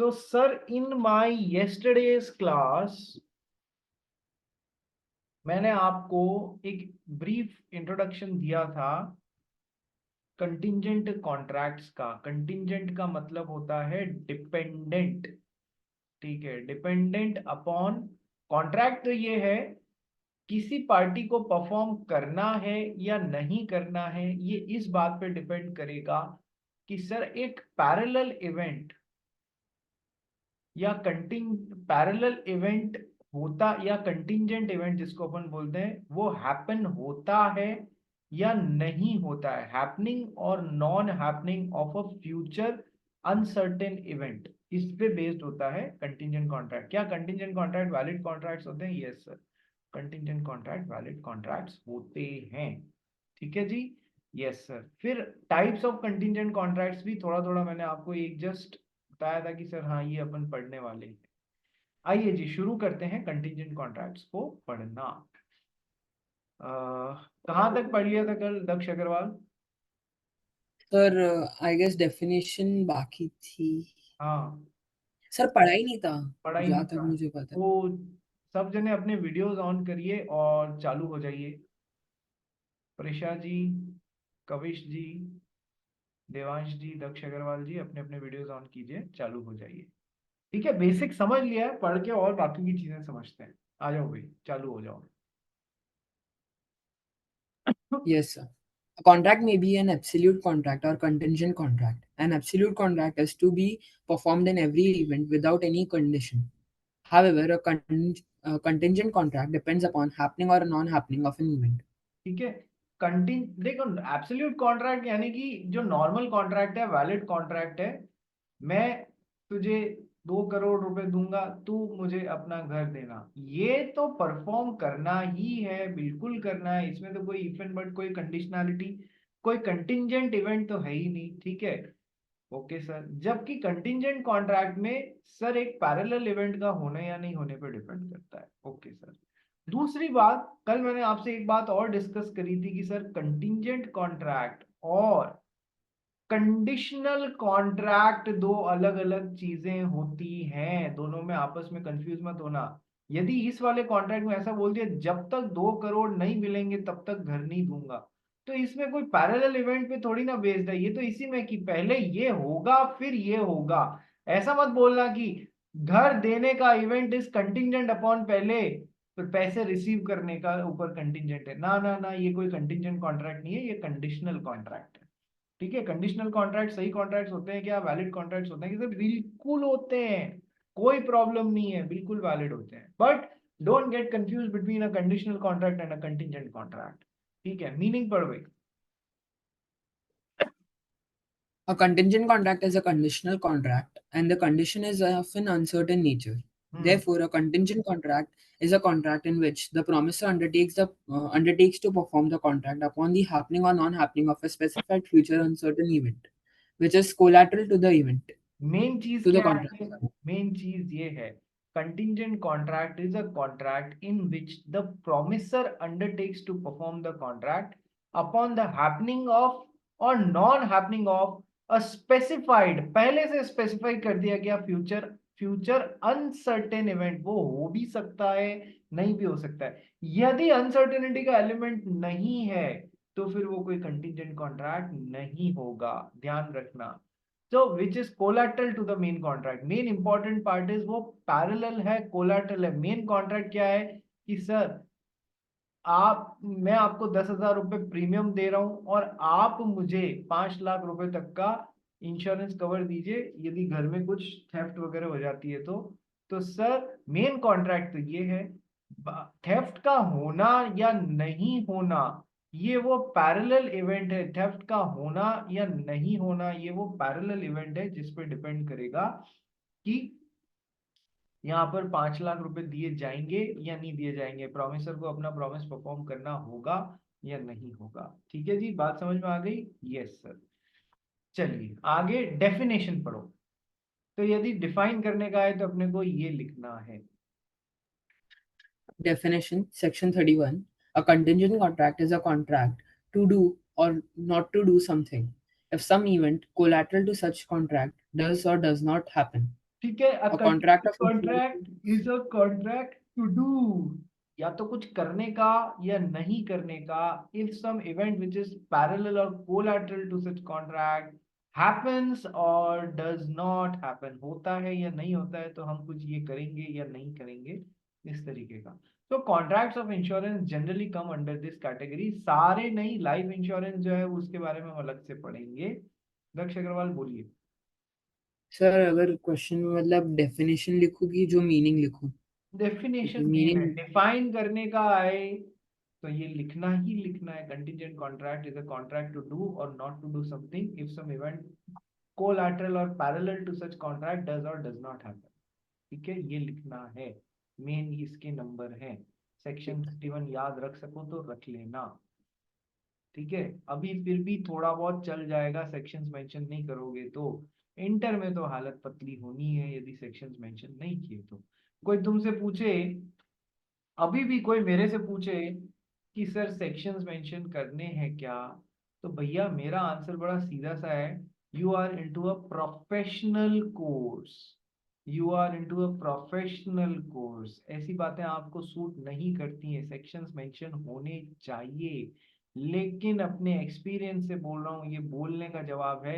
So, sir, in my yesterday's class, मैंने आपको एक ब्रीफ इंट्रोडक्शन दिया था कंटिंजेंट कॉन्ट्रैक्ट्स का। कंटिंजेंट का मतलब होता है डिपेंडेंट, ठीक है, डिपेंडेंट अपॉन। कॉन्ट्रैक्ट ये है किसी पार्टी को परफॉर्म करना है या नहीं करना है, ये इस बात पे डिपेंड करेगा कि सर एक पैरेलल इवेंट या पैरेलल इवेंट होता, या कंटिंजेंट इवेंट जिसको अपन बोलते हैं, वो हैपन होता है या नहीं होता है, happening or non happening of a future uncertain event, इस पे बेस्ड होता है कंटिंजेंट कॉन्ट्रैक्ट। क्या कंटिंजेंट कॉन्ट्रैक्ट वैलिड कॉन्ट्रैक्ट्स होते हैं? Yes sir, contingent contract valid contracts होते हैं। ठीक है जी, यस सर। फिर टाइप्स ऑफ कंटिंजेंट कॉन्ट्रैक्ट्स भी थोड़ा थोड़ा मैंने आपको एक जस्ट बताया था कि सर हाँ ये अपन पढ़ने वाले हैं। आइए जी शुरू करते हैं कंटिंजेंट कॉन्ट्रैक्ट्स को पढ़ना। कहाँ तक पढ़ लिया था कल Daksh Agarwal? Sir I guess definition बाकी थी। हाँ, सर पढ़ा ही नहीं था पढ़ा ही जहाँ नहीं तक था। मुझे पता है। वो सब जने अपने वीडियोस ऑन करिए और चालू हो जाइए। प्रिशा जी, कविश जी, देवांश जी, दक्ष अग्रवाल जी, अपने अपने वीडियोस ऑन कीजिए, चालू हो जाइए। ठीक है, बेसिक समझ लिया है, पढ़ के और बाकी की चीजें समझते हैं। आ जाओ भाई, चालू हो जाओ। Yes, sir. A contract may be an absolute contract or contingent contract. An absolute contract is to be performed in every event without any condition. However, a contingent contract depends upon happening or non-happening of an event. ठीक है, देखो, absolute contract यानी कि जो normal contract है, valid contract है। मैं तुझे 2 करोड़ रुपए दूंगा, तू मुझे अपना घर देना, ये तो परफॉर्म करना ही है, बिल्कुल करना है। इसमें तो कोई इफ एंड बट, कोई कंडीशनैलिटी, कोई कंटिंजेंट इवेंट तो है ही नहीं। ठीक है, ओके सर। जबकि कंटिंजेंट कॉन्ट्रैक्ट में सर एक पैरेलल इवेंट का होने या नहीं होने पर डिपेंड करता है। Okay sir. दूसरी बात, कल मैंने आपसे एक बात और डिस्कस करी थी कि सर कंटिंजेंट कॉन्ट्रैक्ट और कंडीशनल कॉन्ट्रैक्ट दो अलग अलग चीजें होती हैं, दोनों में आपस में कंफ्यूज मत होना। यदि इस वाले कॉन्ट्रैक्ट में ऐसा बोल दिया जब तक 2 करोड़ नहीं मिलेंगे तब तक घर नहीं दूंगा, तो इसमें कोई पैरेलल इवेंट पे थोड़ी ना बेस्ड है, ये तो इसी में कि पहले ये होगा फिर ये होगा। ऐसा मत बोलना कि घर देने का इवेंट इज कंटिंजेंट अपॉन पहले फिर पैसे रिसीव करने का ऊपर कंटिंजेंट है। ना ना ना, ये कोई कंटिंजेंट कॉन्ट्रैक्ट नहीं है, ये कंडीशनल कॉन्ट्रैक्ट है। ठीक है, कंडीशनल कॉन्ट्रैक्ट सही कॉन्ट्रैक्ट होते हैं क्या? वैलिड कॉन्ट्रैक्ट होते हैं कि सर? बिल्कुल होते हैं, कोई प्रॉब्लम नहीं है, बिल्कुल वैलिड होते हैं। But don't get confuse between a conditional contract and a contingent contract. ठीक है, मीनिंग पढ़ भाई। A contingent contract is a conditional contract, and the condition is of an uncertain nature. Hmm, Therefore, a contingent contract is a contract in which the promisor undertakes to perform the contract upon the happening or non-happening of a specified future uncertain event, which is collateral to the event main चीज to the क्या contract. है? Main चीज ये है, contingent contract is a contract in which the promisor undertakes to perform the contract upon the happening of or non happening of a specified, पहले से specify कर दिया गया फ्यूचर, फ्यूचर अनसर्टेन इवेंट। वो हो भी सकता है, नहीं भी हो सकता है। यदि अनसर्टेनिटी का एलिमेंट नहीं है तो फिर वो कोई कंटिंजेंट कॉन्ट्रैक्ट नहीं होगा, ध्यान रखना। So which is collateral to the main contract, main important part is वो parallel है, collateral है। main contract क्या है कि सर मैं आपको 10,000 रुपए प्रीमियम दे रहा हूं और आप मुझे 5 लाख रुपए तक का इंश्योरेंस कवर दीजिए यदि घर में कुछ थेफ्ट वगैरह हो जाती है तो सर मेन कॉन्ट्रैक्ट तो ये है। थेफ्ट का होना या नहीं होना ये वो पैरेलल इवेंट है। थेफ्ट का होना या नहीं होना ये वो पैरेलल इवेंट है जिस पे डिपेंड करेगा कि यहाँ पर 5 लाख रुपए दिए जाएंगे या नहीं दिए जाएंगे, प्रोमिसर को अपना प्रॉमिस परफॉर्म करना होगा या नहीं होगा। ठीक है जी, बात समझ में आ गई? Yes sir. चलिए आगे डेफिनेशन पढ़ो। तो यदि डिफाइन करने का है तो अपने को ये लिखना है। Definition, Section 31. A contingent contract is a contract to do or not to do something if some event collateral to such contract does or does not happen. ठीक है, A contract of insurance. Contract is a contract to do, या तो कुछ करने का या नहीं करने का। If some event which is parallel और collateral to such contract happens और डज नॉट हैपन, होता है या नहीं होता है, तो हम कुछ ये करेंगे या नहीं करेंगे, इस तरीके का। तो contracts of insurance generally come under this category. सारे नहीं, लाइफ इंश्योरेंस जो है उसके बारे में हम अलग से पढ़ेंगे। दक्ष अग्रवाल बोलिए। सर अगर क्वेश्चन में मतलब डेफिनेशन लिखूं कि जो मीनिंग लिखूं? डेफिनेशन नहीं है, मीनिंग. डिफाइन करने का आए तो ये लिखना ही लिखना है। Contingent contract is a contract to do or not to do something if some event collateral or parallel to such contract does or does not happen. ठीक है, ये लिखना है। मेन इसके नंबर है। सेक्शन 31 याद रख सको तो रख लेना। ठीक है, अभी फिर भी थोड़ा बहुत चल जाएगा, सेक्शंस मेंशन नहीं करोगे तो। इंटर में तो हालत पतली होनी है यदि सेक्शंस मेंशन नहीं किए तो। कोई तुमसे पूछे, अभी भी कोई मेरे से पूछे कि सर सेक्शंस मेंशन करने हैं क्या, तो भैया मेरा आंसर बड़ा सीधा सा है। You are into a professional course, you are into a professional course, ऐसी बातें आपको सूट नहीं करती हैं। सेक्शंस मेंशन होने चाहिए, लेकिन अपने एक्सपीरियंस से बोल रहा हूँ, ये बोलने का जवाब है।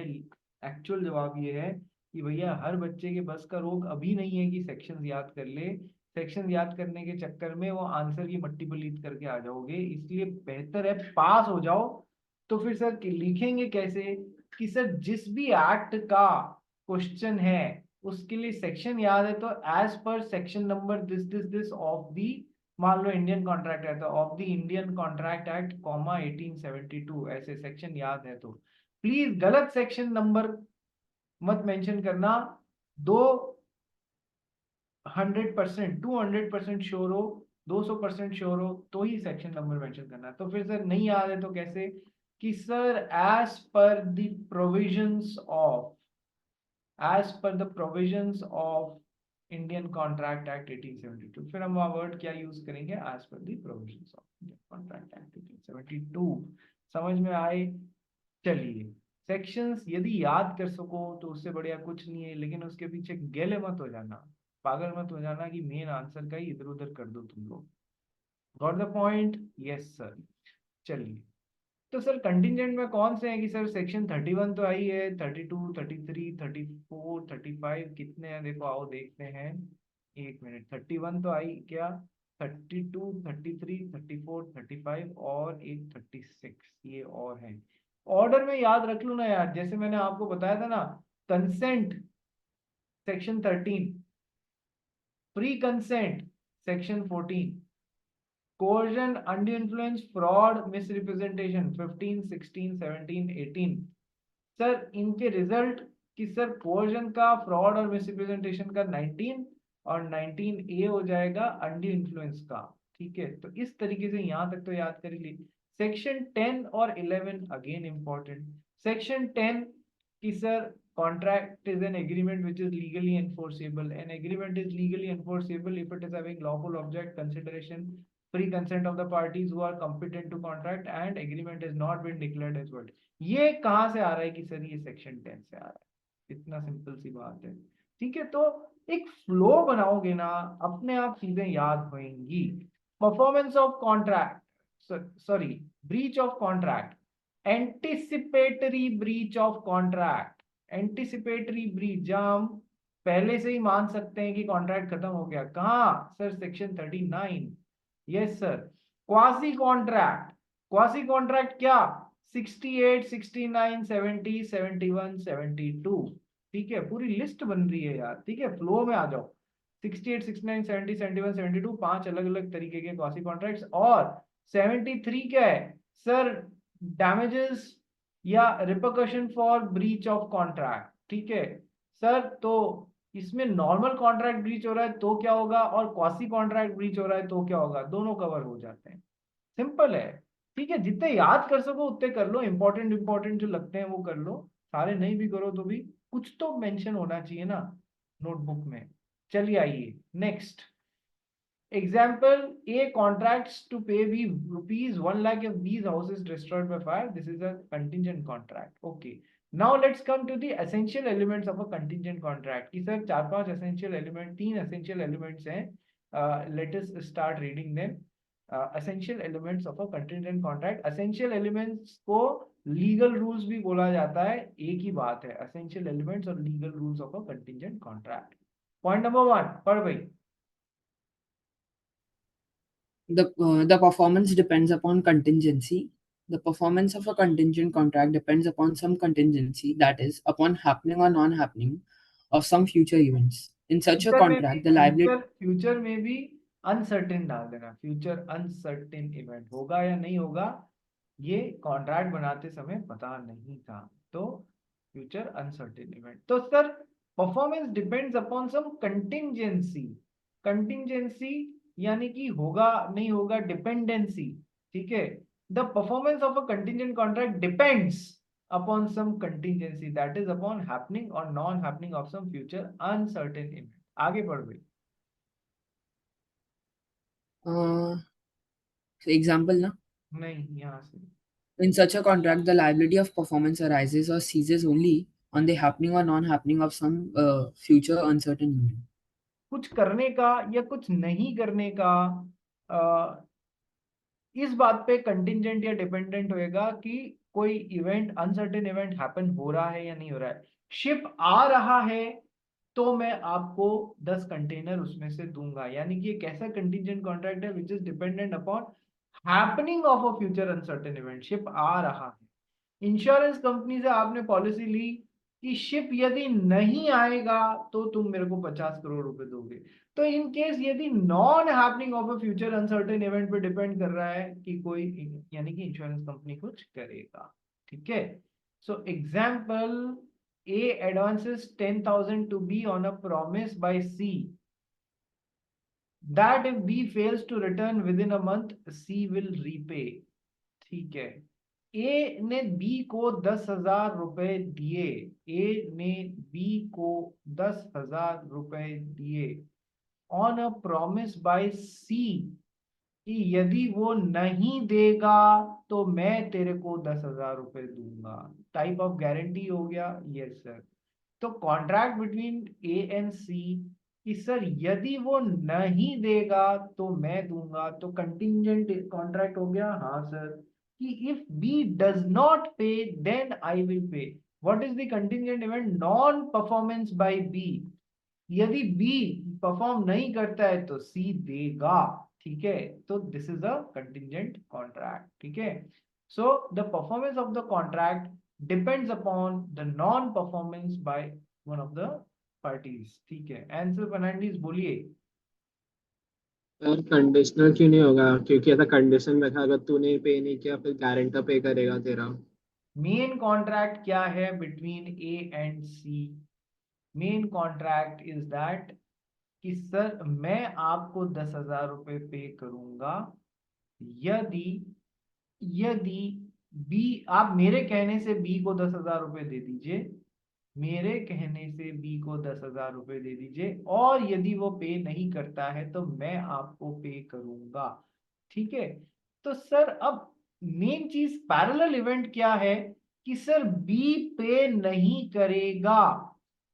एक्चुअल जवाब ये है कि भैया हर बच्चे के बस का रोग अभी नहीं है कि सेक्शंस याद कर ले। सेक्शन याद करने के चक्कर में वो आंसर की मट्टी पलीत करके आ जाओगे, इसलिए बेहतर है पास हो जाओ। तो फिर सर लिखेंगे कैसे कि सर जिस भी एक्ट का क्वेश्चन है उसके लिए सेक्शन याद है, तो as per section number this of the, मान लो इंडियन कॉन्ट्रैक्ट है तो of the Indian contract act comma 1872, ऐसे सेक्शन याद है तो प्लीज गलत सेक्शन नंबर मत मेंशन करना। दो 100%, 200% श्योर हो, 200% श्योर हो तो ही सेक्शन नंबर मेंशन करना है। तो फिर सर नहीं आ रहे तो कैसे कि sir as per the provisions of Indian contract act 1872। फिर हम वर्ड क्या यूज करेंगे, as per the provisions of Indian contract act 1872। समझ में आए? चलिए, सेक्शंस यदि याद कर सको तो उससे बढ़िया कुछ नहीं है, लेकिन उसके पीछे गेले मत हो जाना, पागल मत हो जाना कि मेन आंसर का ही इधर उधर कर दो तुम लोग। Got the point? Yes sir. चलिए, तो सर कंटिजेंट में कौन से हैं कि सर सेक्शन 31 तो आई है, 32, 33, 34, 35 कितने हैं, देखो आओ देखते हैं। एक मिनट, 31 तो आई क्या, 32, 33, 34, 35 और एक 36, ये और है। ऑर्डर में याद रख लो ना यार, जैसे मैंने आपको बताया था ना, consent section 13, pre consent section 14, coercion, undue influence, fraud, misrepresentation 15, 16, 17, 18। Sir इनके रिजल्ट कि सर कोर्जन का, फ्रॉड और मिसरिप्रेजेंटेशन का 19 और 19 ए हो जाएगा अनड्यू इन्फ्लुएंस का। ठीक है, तो इस तरीके से यहां तक तो याद कर ली। सेक्शन 10 और 11 अगेन इंपॉर्टेंट। सेक्शन 10 कि sir contract is an agreement which is legally enforceable. An agreement is legally enforceable if it is having lawful object, consideration, free consent of the parties who are competent to contract, and agreement has not been declared as void। ये कहाँ से आ रहा है कि sir ये section 10 से आ रहा है, इतना सिंपल सी बात है। ठीक है, तो एक फ्लो बनाओगे ना, अपने आप चीजें याद होंगी। Performance of contract, sorry, breach of contract, anticipatory breach of contract. Anticipatory breach, जहां हम पहले से ही मान सकते हैं कि कॉन्ट्रैक्ट खत्म हो गया, कहाँ sir, section 39। Yes sir. Quasi contract, quasi contract क्या, 68, 69, 70, 71, 72। ठीक है, पूरी लिस्ट बन रही है यार। ठीक है, फ्लो में आ जाओ। 68, 69, 70, 71, 72, पांच अलग अलग तरीके के क्वासी कॉन्ट्रैक्ट्स। और 73 क्या है सर, डैमेजेस या repercussion for breach of contract. ठीक है सर, तो इसमें नॉर्मल कॉन्ट्रैक्ट ब्रीच हो रहा है तो क्या होगा, और क्वासी कॉन्ट्रैक्ट ब्रीच हो रहा है तो क्या होगा, दोनों कवर हो जाते हैं। सिंपल है। ठीक है, जितने याद कर सको उतने कर लो, इंपॉर्टेंट इंपॉर्टेंट जो लगते हैं वो कर लो। सारे नहीं भी करो तो भी कुछ तो मेंशन होना चाहिए ना नोटबुक में। चलिए आइए next example. A contracts to pay rupees 1 lakh if these houses destroyed by fire. This is a contingent contract. Okay, now let's come to the essential elements of a contingent contract कि sir 4-5 essential element, 3 essential elements हैं, let us start reading them. Essential elements of a contingent contract, essential elements को legal rules भी बोला जाता है, एक ही बात है, एसेंशियल एलिमेंट्स और legal rules of a contingent contract. Point number 1 पढ़ भाई। The performance depends upon contingency. The performance of a contingent contract depends upon some contingency, that is, upon happening or non-happening of some future events. In such a contract, the liability future में भी uncertain डाल देना, future uncertain event होगा या नहीं होगा, ये contract बनाते समय पता नहीं था, तो फ्यूचर अनसर्टेन इवेंट। तो सर परफॉर्मेंस डिपेंड्स अपॉन सम कंटिंजेंसी, कंटिंजेंसी यानी कि होगा नहीं होगा, डिपेंडेंसी, ठीक है। The performance of a contingent contract depends upon some contingency, that is upon happening or non happening of some future uncertain event। आगे बढ़ गई। example na? नहीं यहाँ से। In such a contract, the liability of performance arises or ceases only on the happening or non-happening of some future uncertain event. कुछ करने का या कुछ नहीं करने का, इस बात पे कंटिंजेंट या डिपेंडेंट होएगा कि कोई इवेंट, अनसर्टेन इवेंट हैपन हो रहा है या नहीं हो रहा है। शिप आ रहा है तो मैं आपको 10 कंटेनर उसमें से दूंगा, यानी कि एक ऐसा कंटिंजेंट कॉन्ट्रैक्ट है which is dependent upon happening of a future uncertain event. Ship आ रहा है, इंश्योरेंस कंपनी से आपने पॉलिसी ली कि शिप यदि नहीं आएगा तो तुम मेरे को 50 करोड़ रुपए दोगे। तो इन केस यदि non happening of a future uncertain event पे डिपेंड कर रहा है कि कोई, यानी कि इंश्योरेंस कंपनी कुछ करेगा, ठीक है। So example, A advances 10,000 to B on a promise by C that if B fails to return within a month, C will repay, ठीक है। ए ने बी को 10,000 रुपए दिए, ए ने बी को 10,000 रुपए दिए ऑन अ प्रॉमिस बाय सी कि यदि वो नहीं देगा तो मैं तेरे को 10,000 रुपए दूंगा। टाइप ऑफ गारंटी हो गया, यस सर। तो कॉन्ट्रैक्ट बिटवीन ए एंड सी कि सर यदि वो नहीं देगा तो मैं दूंगा, तो कंटिंजेंट कॉन्ट्रैक्ट हो गया, हाँ सर। कि if B does not pay then I will pay. What is the contingent event? Non performance by B. यदि बी परफॉर्म नहीं करता है तो सी देगा, ठीक है। तो this is a contingent contract, ठीक है। So the performance of the contract depends upon the non performance by one of the parties, ठीक है। आंसर फर्नांडिस बोलिए। यार कंडीशनल क्यों नहीं होगा? क्योंकि ऐसा कंडीशन रखा, अगर तूने पे नहीं किया फिर गारंटर पे करेगा तेरा। मेन कॉन्ट्रैक्ट क्या है between A and C? Main contract is that कि सर मैं आपको 10,000 रुपए पे करूंगा यदि, यदि बी, आप मेरे कहने से बी को 10,000 रुपए दे दीजिए, मेरे कहने से बी को 10,000 रुपए दे दीजिए, और यदि वो पे नहीं करता है तो मैं आपको पे करूंगा, ठीक है। तो सर अब मेन चीज पैरेलल इवेंट क्या है कि सर बी पे नहीं करेगा,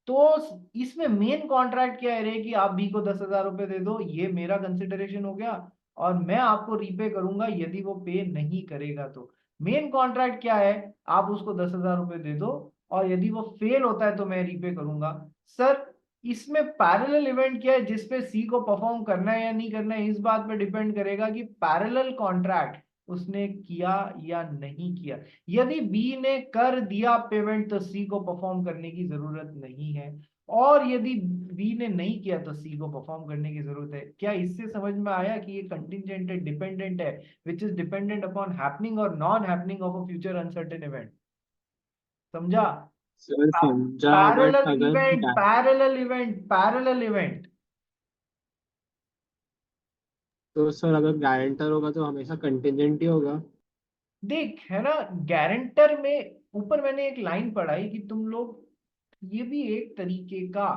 तो इसमें मेन कॉन्ट्रैक्ट क्या है रे कि आप बी को 10,000 रुपए दे दो, ये मेरा कंसिडरेशन हो गया, और मैं आपको रीपे करूंगा यदि वो पे नहीं करेगा। तो मेन कॉन्ट्रैक्ट क्या है? आप उसको 10,000 रुपए दे दो और यदि वो फेल होता है तो मैं रीपे करूंगा। सर इसमें पैरेलल इवेंट क्या है जिसपे सी को परफॉर्म करना है या नहीं करना है, इस बात पे डिपेंड करेगा कि पैरेलल कॉन्ट्रैक्ट उसने किया या नहीं किया। यदि बी ने कर दिया पेमेंट तो सी को परफॉर्म करने की जरूरत नहीं है, और यदि बी ने नहीं किया तो सी को परफॉर्म करने की जरूरत है। क्या इससे समझ में आया कि ये कंटिंजेंट है, डिपेंडेंट है, which is dependent upon happening or non happening of a future uncertain event? समझा? सर समझा, बट पैरेलल अगर event, parallel event, parallel event. तो सर अगर गारंटर होगा तो हमेशा कंटिजेंट ही होगा। देख है ना, गारंटर में ऊपर मैंने एक लाइन पढ़ाई कि तुम लोग, ये भी एक तरीके का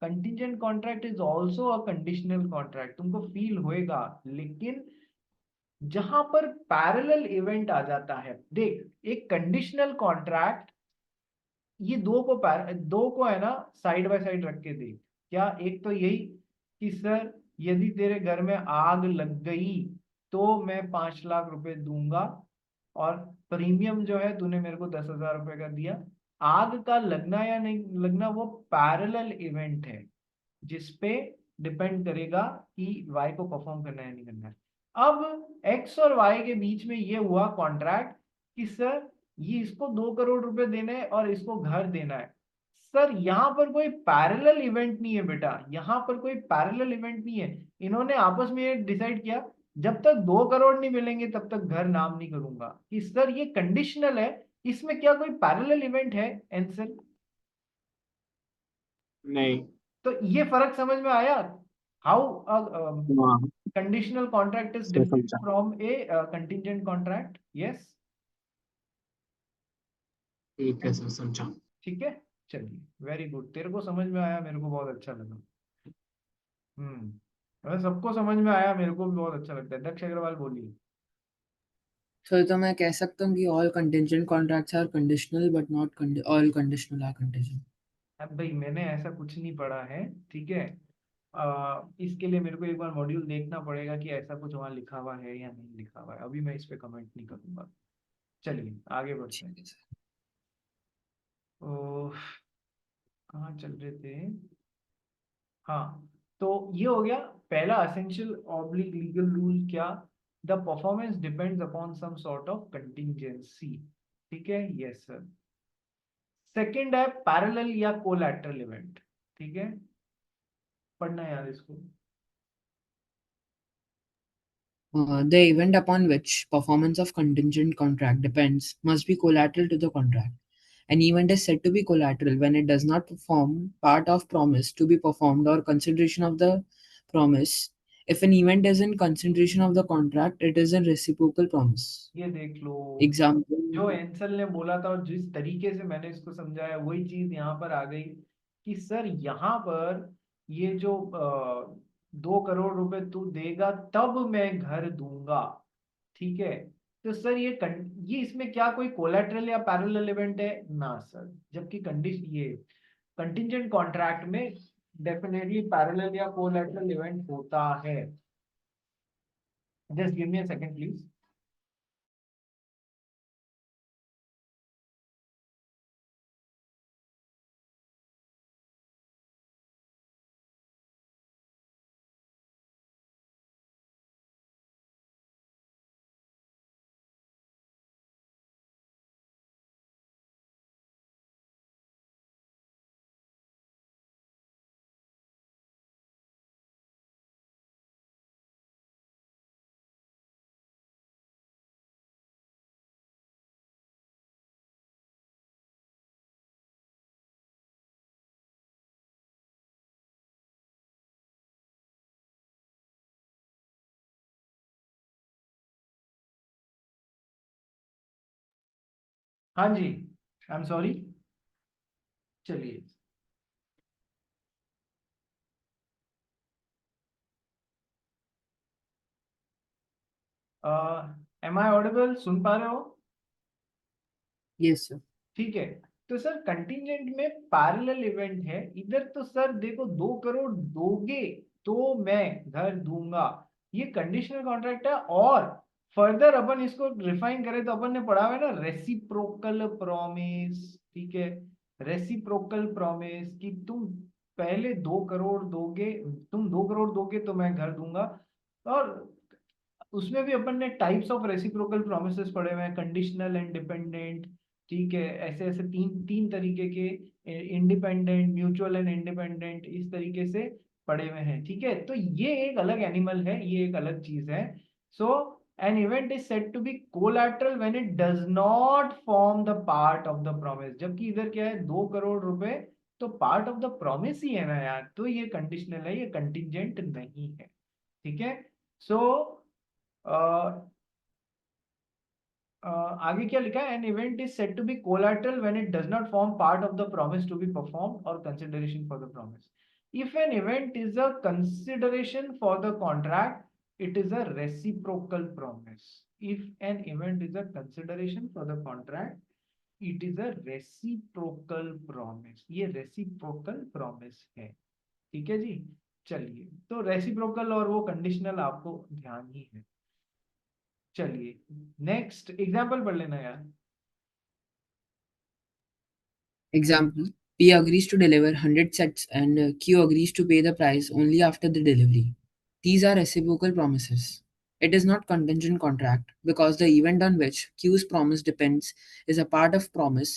contingent contract is also a conditional contract, तुमको फील होएगा। लेकिन जहां पर पैरेलल इवेंट आ जाता है, देख एक कंडीशनल कॉन्ट्रैक्ट ये दो को है ना साइड बाय साइड रख के देख। क्या, एक तो यही कि सर यदि तेरे घर में आग लग गई तो मैं 5 लाख रुपए दूंगा, और प्रीमियम जो है तूने मेरे को 10,000 रुपए का दिया। आग का लगना या नहीं लगना वो पैरेलल इवेंट है, जिसपे डिपेंड करेगा कि वाई को परफॉर्म करना है नहीं करना है। अब एक्स और वाई के बीच में ये हुआ कॉन्ट्रैक्ट कि सर ये इसको 2 करोड़ रुपए देने हैं और इसको घर देना है। सर यहाँ पर कोई पैरेलल इवेंट नहीं है बेटा, यहाँ पर कोई पैरेलल इवेंट नहीं है। इन्होंने आपस में ये डिसाइड किया जब तक 2 करोड़ नहीं मिलेंगे तब तक घर नाम नहीं करूंगा, कि सर ये कंडीशनल है। इसमें क्या कोई पैरेलल इवेंट है आंसर? नहीं। तो ये फर्क समझ में आया, हाउ हाँ, conditional contract is इसमें different समझा। from a contingent contract. Yes. ठीक है सर, समझा। ठीक है, चलिए, वेरी गुड, तेरे को समझ में आया, मेरे को बहुत अच्छा लगा। अगर सबको समझ में आया मेरे को भी बहुत अच्छा लगता है। दक्ष अग्रवाल बोलिए। तो मैं कह सकता हूँ कि all contingent contracts are conditional but not all conditional are contingent. अब भाई मैंने ऐसा कुछ नहीं पढ़ा है, ठीक है। इसके लिए मेरे को एक बार मॉड्यूल देखना पड़ेगा कि ऐसा कुछ वहाँ लिखा हुआ है या नहीं लिखा हुआ है, अभी मैं इस पे कमेंट नहीं करूंगा। चलिए आगे बढ़ते ठीक हैं। है सर। तो कहाँ चल रहे थे? हाँ, तो ये हो गया पहला असेंशियल ऑब्लिक लीगल रूल। क्या? The performance depends upon some sort of contingency. ठीक है, यस सर। सेकंड है पैरेलल या कोलैटरल इवेंट। ठीक है, पढ़ना है यार इसको। The event upon which performance of contingent contract depends must be collateral to the contract. An event is said to be collateral when it does not form part of promise to be performed or consideration of the promise. If an event is in consideration of the contract, it is a reciprocal promise. ये देख लो, Example. जो Anselm ने बोला था और जिस तरीके से मैंने इसको समझाया वही चीज यहाँ पर आ गई कि सर यहाँ पर ये जो 2 करोड़ रुपए तू देगा तब मैं घर दूंगा। ठीक है, तो सर ये इसमें क्या कोई कोलैटरल या पैरेलल इवेंट है ना सर? जबकि कंडीशन ये कंटिंजेंट कॉन्ट्रैक्ट में डेफिनेटली पैरेलल या कोलैटरल इवेंट होता है। Just give me a second please. हाँ जी, आई एम सॉरी। चलिए, एम आई ऑडिबल? सुन पा रहे हो? Yes, sir. ठीक है, तो सर कंटिंजेंट में पैरेलल इवेंट है इधर। तो सर देखो, 2 करोड़ दोगे तो मैं घर दूंगा, ये कंडीशनल कॉन्ट्रैक्ट है। और फर्दर अपन इसको रिफाइन करें तो अपन ने पढ़ा हुआ है ना रेसिप्रोकल प्रॉमिस। ठीक है, रेसिप्रोकल प्रॉमिस कि तुम पहले 2 करोड़ दोगे, तुम 2 करोड़ दोगे तो मैं घर दूंगा। और उसमें भी अपन ने टाइप्स ऑफ रेसिप्रोकल प्रोमिसेस पढ़े हुए हैं, कंडीशनल एंड डिपेंडेंट। ठीक है, ऐसे ऐसे तीन तीन तरीके के, इंडिपेंडेंट, म्यूचुअल एंड इंडिपेंडेंट, इस तरीके से पढ़े हुए हैं। ठीक है, तो ये एक अलग एनिमल है, ये एक अलग चीज है। So an event is said to be collateral when it does not form the part of the promise. जबकि इधर क्या है, 2 करोड़ रुपए तो पार्ट ऑफ द प्रॉमिस ही है ना यार, तो ये कंडीशनल है, ये कंटिजेंट नहीं है। ठीक है, सो आगे क्या लिखा है? An event is said to be collateral when it does not form part of the promise to be performed or consideration for the promise. If an event is a consideration for the contract it is a reciprocal promise. If an event is a consideration for the contract it is a reciprocal promise, ये reciprocal promise है। ठीक है जी, चलिए, तो reciprocal और वो conditional आपको ध्यान ही है। चलिए नेक्स्ट एग्जांपल पढ़ लेना यार। Example, P agrees to deliver 100 sets and Q agrees to pay the price only after the delivery. These are reciprocal promises. It is not contingent contract because the event on which Q's promise depends is a part of promise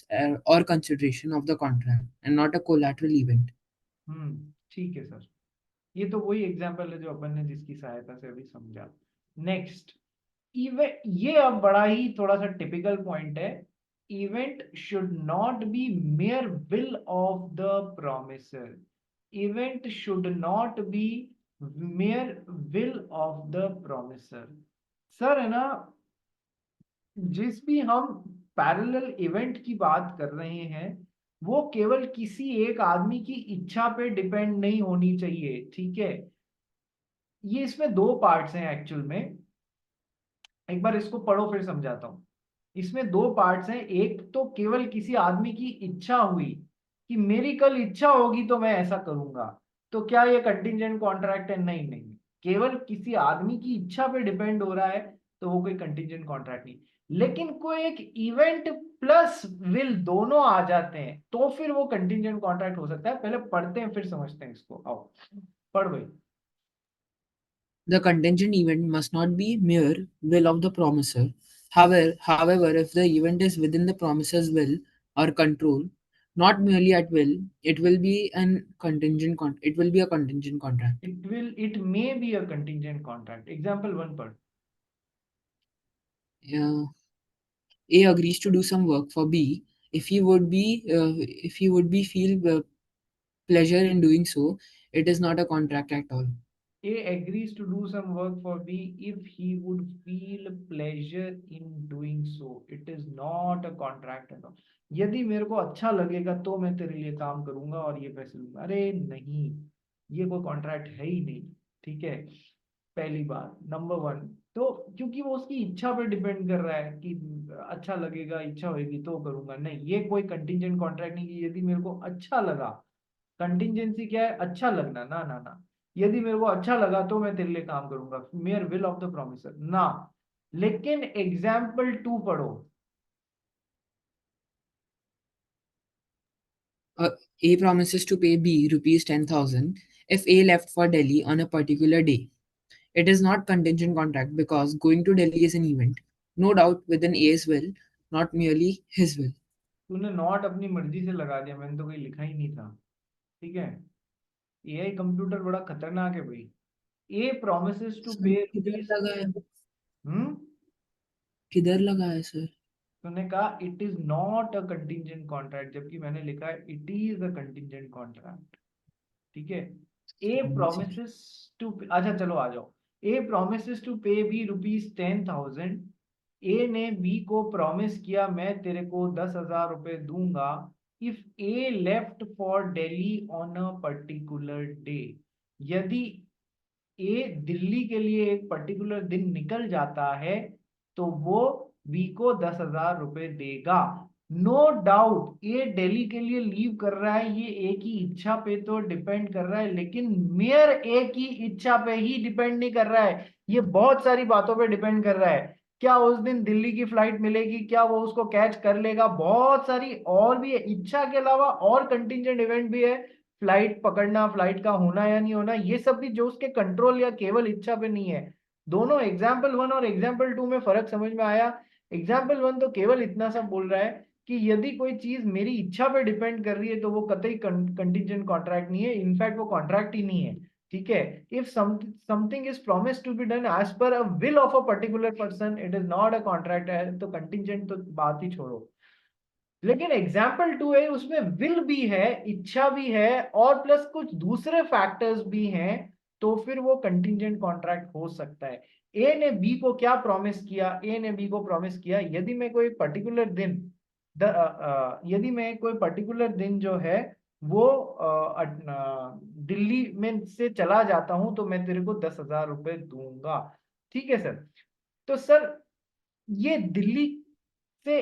or consideration of the contract and not a collateral event. ठीक है sir, ये तो वही example है जो अपन ने जिसकी सहायता से अभी समझा। नेक्स्ट इवेंट, ये अब बड़ा ही थोड़ा सा टिपिकल पॉइंट है। Event should not be mayor will of the promisor. Event should not be mayor will of the promisor. Sir है ना, जिस भी हम पैरेलल इवेंट की बात कर रहे हैं वो केवल किसी एक आदमी की इच्छा पे डिपेंड नहीं होनी चाहिए। ठीक है, ये इसमें दो पार्ट्स हैं एक्चुअल में, एक बार इसको पढ़ो फिर समझाता हूं। इसमें दो पार्ट्स हैं, एक तो केवल किसी आदमी की इच्छा हुई कि मेरी कल इच्छा होगी तो मैं ऐसा करूंगा, तो क्या ये कंटिंजेंट कॉन्ट्रैक्ट है? नहीं नहीं, केवल किसी आदमी की इच्छा पे डिपेंड हो रहा है तो वो कोई कंटिंजेंट कॉन्ट्रैक्ट नहीं। लेकिन कोई एक इवेंट प्लस विल दोनों आ जाते हैं तो फिर वो कंटिंजेंट कॉन्ट्रैक्ट हो सकता है। पहले पढ़ते हैं फिर समझते हैं इसको, आओ पढ़ भाई। The contingent event must not be mere will of the promiser. However, if the event is within the promiser's will or control, not merely at will, it will be a contingent contract. It may be a contingent contract। Example one पढ़। Uh, A agrees to do some work for B if he would be feel pleasure in doing so. It is not a contract at all. A agrees to do some work for B if he would feel pleasure in doing so. It is not a contract at all। यदि मेरे को अच्छा लगेगा तो मैं तेरे लिए काम करूंगा और ये पैसे लूंगा, अरे नहीं, ये कोई कॉन्ट्रैक्ट है ही नहीं। ठीक है, पहली बात नंबर वन, तो क्योंकि वो उसकी इच्छा पर डिपेंड कर रहा है कि अच्छा लगेगा, इच्छा होगी तो करूंगा, नहीं ये कोई कंटिजेंट कॉन्ट्रैक्ट नहीं कि यदि मेरे को अच्छा लगा। कंटिजेंसी क्या है? अच्छा लगना, ना ना ना। यदि मेरे को अच्छा लगा तो मैं तेरे लिए काम करूंगा, mayor will of the promisor ना। लेकिन एग्जाम्पल टू पढ़ो। A promises to pay B rupees 10,000 if A left for Delhi on a particular day. It is not contingent contract because going to Delhi is an event, no doubt within A's will, not merely his will. तूने not अपनी मर्जी से लगा दिया, मैंने तो कहीं लिखा ही नहीं था। ठीक है, एआई कंप्यूटर बड़ा खतरनाक है भाई। ए प्रोमिसेस टू सर पे किधर रुपीज। लगा है? हम्म, किधर लगा है सर? तूने कहा it is not a contingent contract, जबकि मैंने लिखा है it is a contingent contract. ठीक है, ए सर प्रोमिसेस टू, अच्छा चलो आ जाओ। ए प्रोमिसेस टू पे बी रुपीज 10,000। ए ने बी को प्रॉमिस किया मैं तेरे को 10,000 रुपए दूंगा if A left for Delhi on a particular day. यदि ए दिल्ली के लिए एक पर्टिकुलर दिन निकल जाता है तो वो बी को 10,000 रुपए देगा। नो डाउट ये दिल्ली के लिए लीव कर रहा है, ये ए की इच्छा पे तो डिपेंड कर रहा है, लेकिन मेयर ए की इच्छा पे ही डिपेंड नहीं कर रहा है, ये बहुत सारी बातों पे डिपेंड कर रहा है। क्या उस दिन दिल्ली की फ्लाइट मिलेगी, क्या वो उसको कैच कर लेगा, बहुत सारी और भी है। इच्छा के अलावा और कंटिजेंट इवेंट भी है, फ्लाइट पकड़ना, फ्लाइट का होना या नहीं होना, ये सब भी जो उसके कंट्रोल या केवल इच्छा पे नहीं है। दोनों एग्जाम्पल वन और एग्जाम्पल टू में फर्क समझ में आया? एग्जाम्पल वन तो केवल इतना सब बोल रहा है कि यदि कोई चीज मेरी इच्छा पे डिपेंड कर रही है तो वो कतई कंटिजेंट कॉन्ट्रैक्ट नहीं है, इनफैक्ट वो कॉन्ट्रैक्ट ही नहीं है। ठीक है, if something is promise to be done as per a will of a particular person, it is not a contract है, तो कंटिजेंट तो बात ही छोड़ो। लेकिन एग्जाम्पल टू है उसमें विल भी है, इच्छा भी है और प्लस कुछ दूसरे फैक्टर्स भी हैं, तो फिर वो कंटिजेंट कॉन्ट्रैक्ट हो सकता है। ए ने बी को क्या प्रॉमिस किया? ए ने बी को प्रॉमिस किया यदि मैं कोई पर्टिकुलर दिन यदि मैं कोई पर्टिकुलर दिन जो है वो दिल्ली में से चला जाता हूं तो मैं तेरे को 10,000 रुपए दूंगा। ठीक है सर, तो सर ये दिल्ली से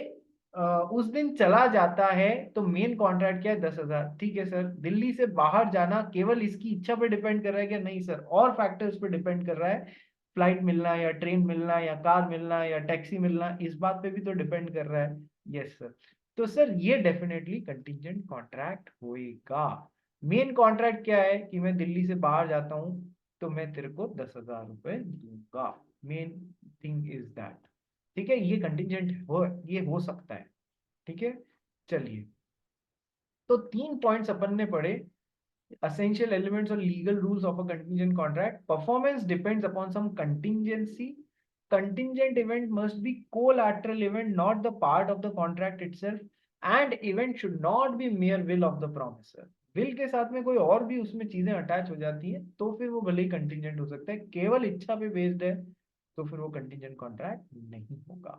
उस दिन चला जाता है तो मेन कॉन्ट्रैक्ट क्या है 10,000। ठीक है सर, दिल्ली से बाहर जाना केवल इसकी इच्छा पे डिपेंड कर रहा है क्या? नहीं सर, और फैक्टर्स पे डिपेंड कर रहा है। फ्लाइट मिलना या ट्रेन मिलना या कार मिलना या टैक्सी मिलना, इस बात पे भी तो डिपेंड कर रहा है। Yes sir. तो सर ये डेफिनेटली कंटिंजेंट कॉन्ट्रैक्ट होएगा। मेन कॉन्ट्रैक्ट क्या है कि मैं दिल्ली से बाहर जाता हूँ तो मैं तेरे को 10,000 रुपए दूंगा। Main thing is that. ठीक है, ये कंटिंजेंट हो, ये हो सकता है। ठीक है, चलिए। तो 3 पॉइंट्स अपन ने पढ़े। essential elements or legal rules of a contingent contract. Performance depends upon some contingency. Contingent event must be collateral event, not the part of the contract itself, and event should not be mere will of the promisor. Will के साथ में कोई और भी उसमें चीजें attach हो जाती है तो फिर वो भले ही कंटिंजेंट हो सकता है। केवल इच्छा पे बेस्ड है तो फिर वो कंटिंजेंट कॉन्ट्रैक्ट नहीं होगा।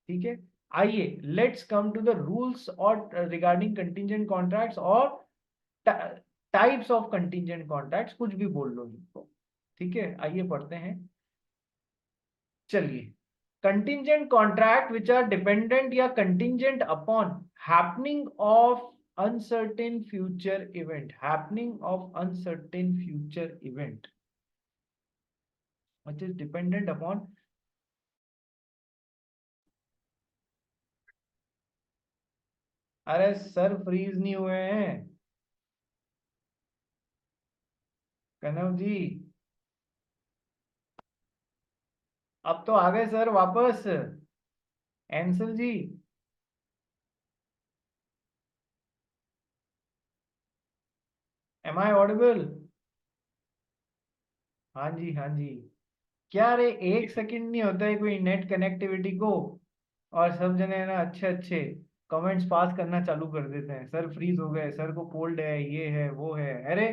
ठीक है, आइए let's come to the rules और रिगार्डिंग कंटिंजेंट कॉन्ट्रैक्ट्स और टाइप्स ऑफ कंटिंजेंट कॉन्ट्रैक्ट्स, कुछ भी बोल लो इनको। ठीक है, आइए पढ़ते हैं। चलिए, contingent contract which are dependent या contingent upon happening of uncertain future event. Happening of uncertain future event which is dependent upon. अरे सर फ्रीज नहीं हुए हैं कनव जी, अब तो आ गए सर वापस। Ansal ji, am I audible? हाँ जी, हाँ जी। क्या रे, एक सेकंड नहीं होता है कोई नेट कनेक्टिविटी को और सब जने है ना अच्छे अच्छे कमेंट्स पास करना चालू कर देते हैं। सर फ्रीज हो गए, सर को कोल्ड है, ये है वो है। अरे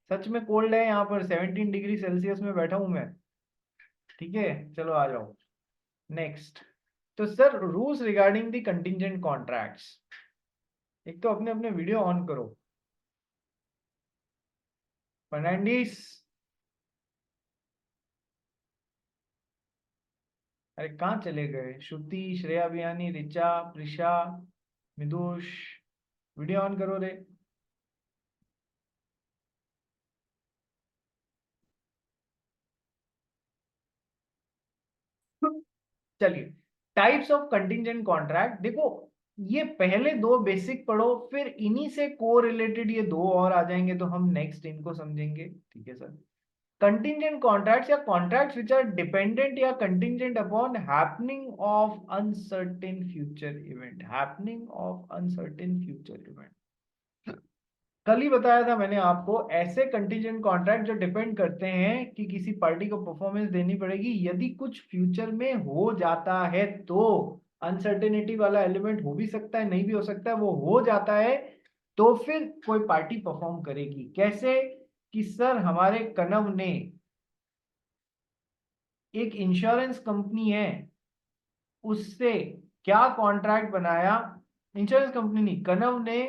सच में कोल्ड है, यहाँ पर 17 डिग्री सेल्सियस में बैठा हूं मैं। ठीक है, चलो आ जाओ नेक्स्ट। तो sir rules regarding the contingent contracts. एक तो अपने अपने वीडियो ऑन करो फर्नांडिस। अरे कहाँ चले गए? श्रुति, श्रेया बियानी, रिचा, प्रिशा, मिदुष, वीडियो ऑन करो रे। चलिए, टाइप्स ऑफ कंटिंजेंट कॉन्ट्रैक्ट देखो, ये पहले दो बेसिक पढ़ो, फिर इन्हीं से को रिलेटेड ये दो और आ जाएंगे तो हम नेक्स्ट इनको समझेंगे। ठीक है सर। कंटिंजेंट कॉन्ट्रैक्ट्स या कॉन्ट्रैक्ट्स विच आर डिपेंडेंट या contingent upon happening of uncertain future event. Happening of uncertain future event, कल ही बताया था मैंने आपको, ऐसे कंटीजेंट कॉन्ट्रैक्ट जो डिपेंड करते हैं कि किसी पार्टी को परफॉर्मेंस देनी पड़ेगी, यदि कुछ फ्यूचर में हो जाता है तो अनसर्टेनिटी वाला एलिमेंट हो भी सकता है, नहीं भी हो सकता है, वो हो जाता है तो फिर कोई पार्टी परफॉर्म करेगी। कैसे? कि सर हमारे कनव ने, एक इंश्योरेंस कंपनी है, उससे क्या कॉन्ट्रैक्ट बनाया? इंश्योरेंस कंपनी नहीं, कनव ने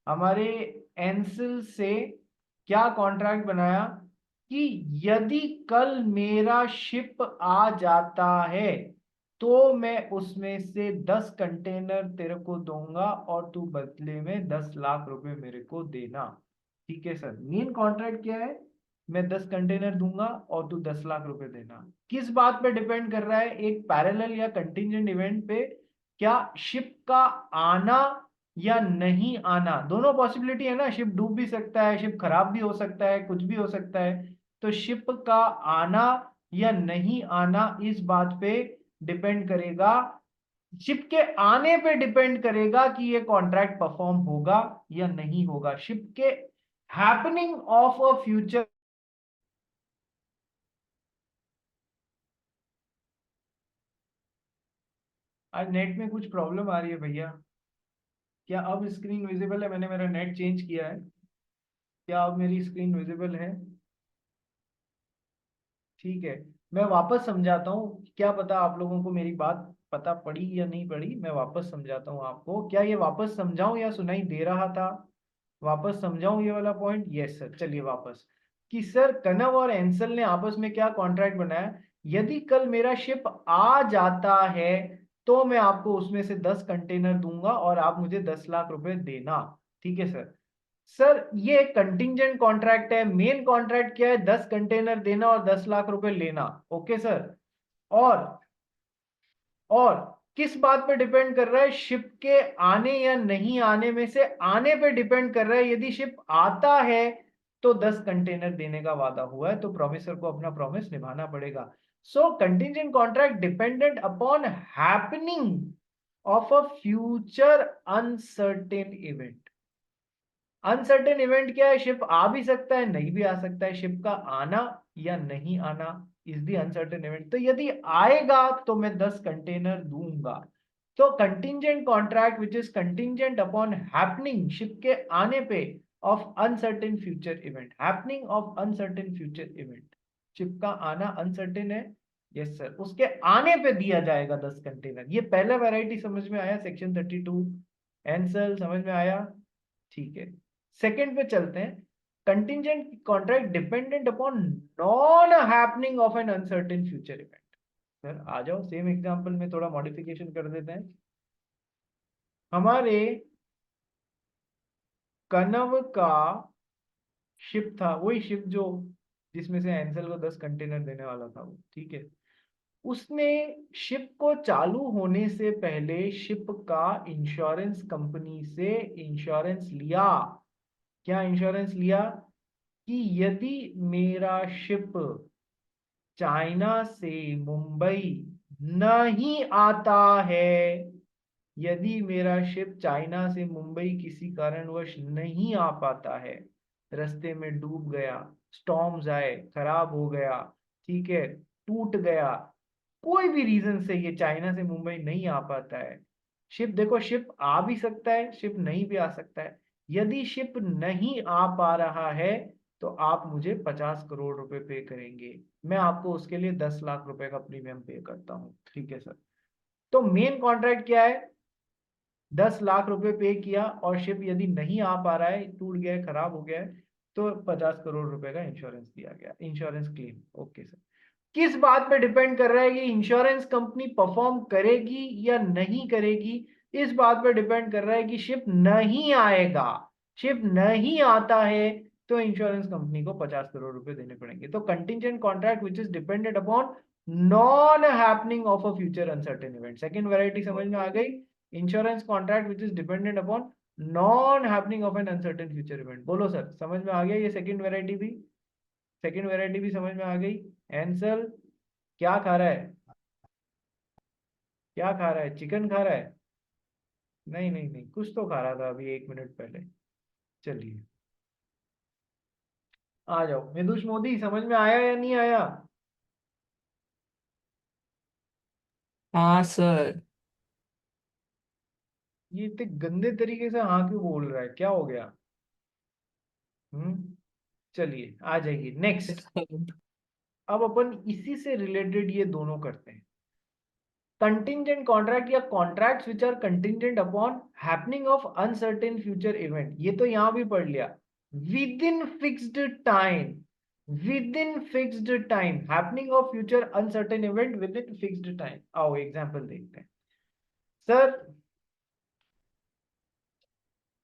हमारे एंसिल से क्या कॉन्ट्रैक्ट बनाया कि यदि कल मेरा शिप आ जाता है तो मैं उसमें से 10 कंटेनर तेरे को दूंगा और तू बदले में 10 लाख रुपए मेरे को देना। ठीक है सर, मेन कॉन्ट्रैक्ट क्या है? मैं 10 कंटेनर दूंगा और तू 10 लाख रुपए देना। किस बात पे डिपेंड कर रहा है? एक पैरेलल या कंटिंजेंट इवेंट पे। क्या शिप का आना या नहीं आना, दोनों पॉसिबिलिटी है ना। शिप डूब भी सकता है, शिप खराब भी हो सकता है, कुछ भी हो सकता है। तो शिप का आना या नहीं आना इस बात पे डिपेंड करेगा, शिप के आने पे डिपेंड करेगा कि ये कॉन्ट्रैक्ट परफॉर्म होगा या नहीं होगा। शिप के हैपनिंग ऑफ अ फ्यूचर। आज नेट में कुछ प्रॉब्लम आ रही है भैया। क्या अब स्क्रीन विजिबल है? मैंने मेरा नेट चेंज किया है, क्या अब मेरी स्क्रीन विजिबल है? ठीक है, मैं वापस समझाता हूँ, क्या पता आप लोगों को मेरी बात पता पड़ी या नहीं पड़ी। मैं वापस समझाता हूँ आपको। क्या ये वापस समझाऊं या सुनाई दे रहा था? वापस समझाऊं ये वाला पॉइंट? यस सर, चलिए वापस। कि सर कनव और एंसल ने आपस में क्या कॉन्ट्रैक्ट बनाया? यदि कल मेरा शिप आ जाता है तो मैं आपको उसमें से 10 कंटेनर दूंगा और आप मुझे 10 लाख रुपए देना। ठीक है सर। सर ये कंटिंजेंट कॉन्ट्रैक्ट है, मेन कॉन्ट्रैक्ट क्या है? 10 कंटेनर देना और 10 लाख रुपए लेना। Okay sir. और किस बात पे डिपेंड कर रहा है? शिप के आने या नहीं आने में से आने पे डिपेंड कर रहा है। यदि शिप आता है तो 10 कंटेनर देने का वादा हुआ है, तो प्रोमिसर को अपना प्रॉमिस निभाना पड़ेगा। So contingent contract dependent upon happening of a future uncertain event. Uncertain event क्या है? शिप आ भी सकता है, नहीं भी आ सकता है। शिप का आना या नहीं आना इज दी अनसर्टेन इवेंट। तो यदि आएगा तो मैं 10 कंटेनर दूंगा। तो contingent contract which is contingent upon happening, ship के आने पे, of uncertain future event. Happening of uncertain future event. Ship का आना अनसर्टेन है, यस सर, उसके आने पे दिया जाएगा 10 कंटेनर। ये पहला वैरायटी समझ में आया? सेक्शन 32 आंसर समझ में आया? ठीक है। सेकंड पे चलते हैं। Contingent contract dependent upon non happening of an uncertain future event. Sir आ जाओ, सेम एग्जांपल में थोड़ा मॉडिफिकेशन कर देते हैं। हमारे कनव का शिप था, वही शिप जो जिसमें से एंसल को 10 कंटेनर देने वाला था वो, ठीक है। उसने शिप को चालू होने से पहले शिप का इंश्योरेंस कंपनी से इंश्योरेंस लिया। क्या इंश्योरेंस लिया? कि यदि मेरा शिप चाइना से मुंबई नहीं आता है, यदि मेरा शिप चाइना से मुंबई किसी कारणवश नहीं आ पाता है, रास्ते में डूब गया, स्टॉर्म्स आए, खराब हो गया, ठीक है, टूट गया, कोई भी रीजन से ये चाइना से मुंबई नहीं आ पाता है। शिप देखो, शिप आ भी सकता है, शिप नहीं भी आ सकता है। यदि शिप नहीं आ पा रहा है तो आप मुझे 50 करोड़ रुपए पे करेंगे। मैं आपको उसके लिए 10 लाख रुपए का प्रीमियम पे करता हूँ। ठीक है सर। तो मेन कॉन्ट्रैक्ट क्या है? 10 लाख रुपए पे किया और शिप यदि नहीं आ पा रहा है, टूट गया है, खराब हो गया है, तो 50 करोड़ रुपए का इंश्योरेंस दिया गया, इंश्योरेंस क्लेम। Okay sir. किस बात पे डिपेंड कर रहा है कि इंश्योरेंस कंपनी परफॉर्म करेगी या नहीं करेगी? इस बात पे डिपेंड कर रहा है कि शिप नहीं आएगा। शिप नहीं आता है तो इंश्योरेंस कंपनी को 50 करोड़ रुपए देने पड़ेंगे। तो contingent contract which is dependent upon non happening of a future uncertain event. Second variety समझ में आ गई? Insurance contract which is dependent upon non happening of an uncertain future event. बोलो सर, समझ में आ गया ये सेकंड वैरायटी भी? Second variety भी समझ में आ गई? आंसर क्या खा रहा है? क्या खा रहा है? चिकन खा रहा है? नहीं नहीं नहीं, कुछ तो खा रहा था अभी 1 मिनट पहले। चलिए आ जाओ। मिदुष मोदी समझ में आया या नहीं आया? हाँ सर। ये इतने गंदे तरीके से हाँ क्यों बोल रहा है? क्या हो गया? चलिए आ जाइए नेक्स्ट। अब अपन इसी से रिलेटेड ये दोनों करते हैं। कंटिंजेंट कॉन्ट्रैक्ट या contracts which are contingent upon happening of uncertain future event, ये तो यहां भी पढ़ लिया। Within fixed time, within fixed time, happening of future uncertain event within fixed time. आओ एग्जांपल देखते हैं। सर